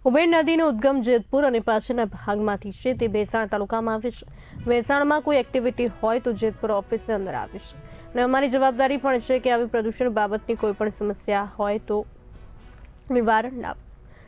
Uber નદીનો ઉદ્ગમ જેતપુર અને પાછળના ભાગમાંથી છે તે ભેસાણ તાલુકામાં આવે છે. ભેસાણમાં કોઈ એક્ટિવિટી હોય તો જેતપુર ઓફિસની અંદર આવે છે અને અમારી જવાબદારી પણ છે કે આવી પ્રદૂષણ બાબતની કોઈ પણ સમસ્યા હોય તો નિવારણ લાવો.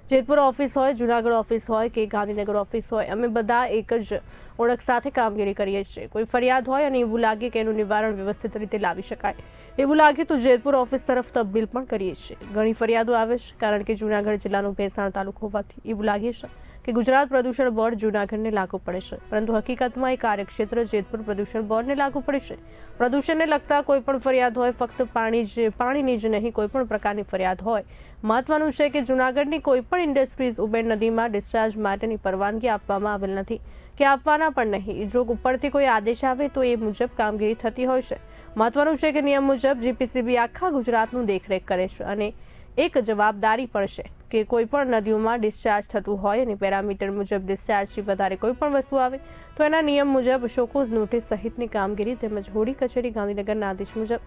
જેતપુર ઓફિસ હોય, જુનાગઢ ઓફિસ હોય કે ગાંધીનગર ઓફિસ હોય, અમે બધા એક જ ઓળખ સાથે કામગીરી કરીએ છીએ. કોઈ ફરિયાદ હોય અને એવું લાગે કે એનું નિવારણ વ્યવસ્થિત રીતે લાવી શકાય, એવું લાગે તો જેતપુર ઓફિસ તરફ તબદીલ પણ કરીએ છીએ. ઘણી ફરિયાદો આવે છે કારણ કે જુનાગઢ જિલ્લાનું ભેસાણ તાલુકો હોવાથી એવું લાગે છે કે ગુજરાત પ્રદૂષણ બોર્ડ જુનાગઢને લાગુ પડે છે, પરંતુ હકીકતમાં એ કાર્યક્ષેત્ર જેતપુર પ્રદૂષણ બોર્ડને લાગુ પડે છે. પ્રદૂષણને લગતા કોઈ પણ ફરિયાદ હોય, ફક્ત પાણીની જ નહીં, કોઈ પણ પ્રકારની ફરિયાદ હોય. મહત્વનું છે કે જુનાગઢની કોઈ પણ ઇન્ડસ્ટ્રીઝ ઉબેર નદીમાં ડિસ્ચાર્જ માટેની પરવાનગી આપવામાં આવેલ નથી કે આપવાના પણ નહીં. જો ઉપરથી કોઈ આદેશ આવે તો એ મુજબ કામગીરી થતી હોય છે. મહત્વનું છે કે નિયમ મુજબ જીપીસીબી આખા ગુજરાતનું દેખરેખ કરે છે અને એક જવાબદારી પણ છે કે કોઈ પણ નદીઓમાં ડિસ્ચાર્જ થતું હોય અને પેરામીટર મુજબ ડિસ્ચાર્જથી વધારે કોઈ પણ વસ્તુ આવે તો એના નિયમ મુજબ શોકોઝ નોટિસ સહિતની કામગીરી તેમજ હોડી કચેરી ગાંધીનગરના આદેશ મુજબ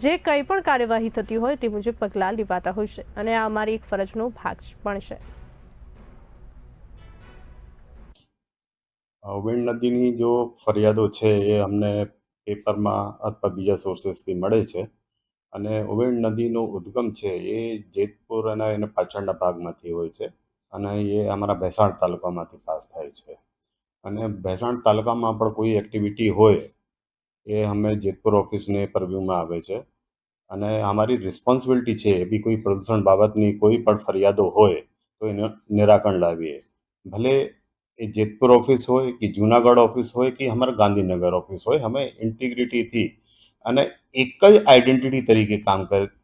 જે કંઈ પણ કાર્યવાહી થતી હોય તે મુજબ પગલાં લેવાતા હોય છે અને આ અમારી એક ફરજનો ભાગ પણ છે. ઉબેર નદીની જો ફરિયાદો છે એ અમને પેપરમાં અથવા બીજા સોર્સેસથી મળે છે અને ઉબેર નદીનો ઉદ્ગમ છે એ જેતપુર અને એના પાછળના ભાગમાંથી હોય છે અને એ અમારા ભેસાણ તાલુકામાંથી પાસ થાય છે. અને ભેસાણ તાલુકામાં પણ કોઈ એક્ટિવિટી હોય એ અમે જેતપુર ઓફિસને પરવ્યુમાં આવે છે અને અમારી રિસ્પોન્સિબિલિટી છે એ બી કોઈ પ્રદૂષણ બાબતની કોઈ પણ ફરિયાદો હોય તો એનું નિરાકરણ લાવીએ. ભલે એ જેતપુર ઓફિસ હોય કે જુનાગઢ ઓફિસ હોય કે અમારા ગાંધીનગર ઓફિસ હોય, અમે ઇન્ટિગ્રિટીથી અને એક જ આઈડેન્ટિટી તરીકે કામ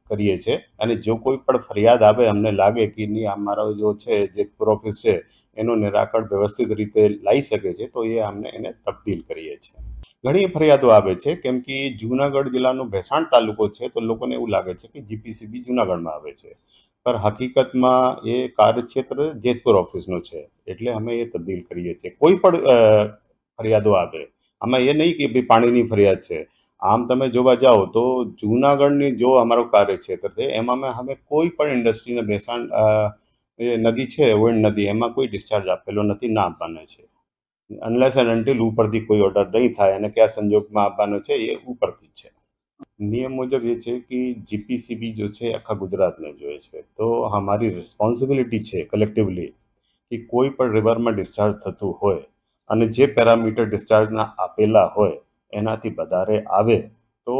કરીએ છીએ. અને જો કોઈ પણ ફરિયાદ આવે, અમને લાગે કે નહીં અમારો જો છે જેતપુર ઓફિસ છે એનું નિરાકરણ વ્યવસ્થિત રીતે લાવી શકે છે તો એ અમને એને તબદીલ કરીએ છીએ. ઘણી ફરિયાદો આવે છે કેમ કે જુનાગઢ જિલ્લાનો ભેસાણ તાલુકો છે તો લોકોને એવું લાગે છે કે જીપીસીબી જુનાગઢમાં આવે છે, પર હકીકતમાં એ કાર્યક્ષેત્ર જેતપુર ઓફિસનો છે, એટલે અમે એ તબદીલ કરીએ છીએ. કોઈ પણ ફરિયાદો આવે, આમાં એ નહીં કે ભાઈ પાણીની ફરિયાદ છે. આમ તમે જોવા જાઓ તો જુનાગઢની જો અમારો કાર્યક્ષેત્ર છે એમાં અમે કોઈ પણ ઇન્ડસ્ટ્રીને ભેસાણ એ નદી છે વેણ નદી, એમાં કોઈ ડિસ્ચાર્જ આપેલો નથી, ના આપવાના છે. અનલેસ એન્ડ અનટિલ ઉપરથી કોઈ ઓર્ડર નહીં થાય અને કયા સંજોગમાં આપવાનો છે એ ઉપરથી છે. નિયમ મુજબ એ છે કે જીપીસીબી જો છે આખા ગુજરાતને જોઈએ છે, તો અમારી રિસ્પોન્સિબિલિટી છે કલેક્ટિવલી કે કોઈ પણ રિવરમાં ડિસ્ચાર્જ થતું હોય અને જે પેરામીટર ડિસ્ચાર્જના આપેલા હોય એનાથી વધારે આવે તો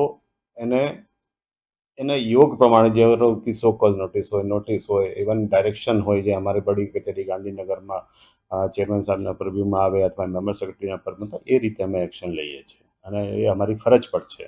એને યોગ પ્રમાણે જેવો કે શોકોઝ નોટિસ હોય, ઇવન ડાયરેક્શન હોય જે અમારી બડી કચેરી ગાંધીનગરમાં ચેરમેન સાહેબના પરવ્યુમાં આવે અથવા મેમ્બર સેક્રેટરીના પરવ્યુમાં, એ રીતે અમે એક્શન લઈએ છીએ અને એ અમારી ફરજ પણ છે.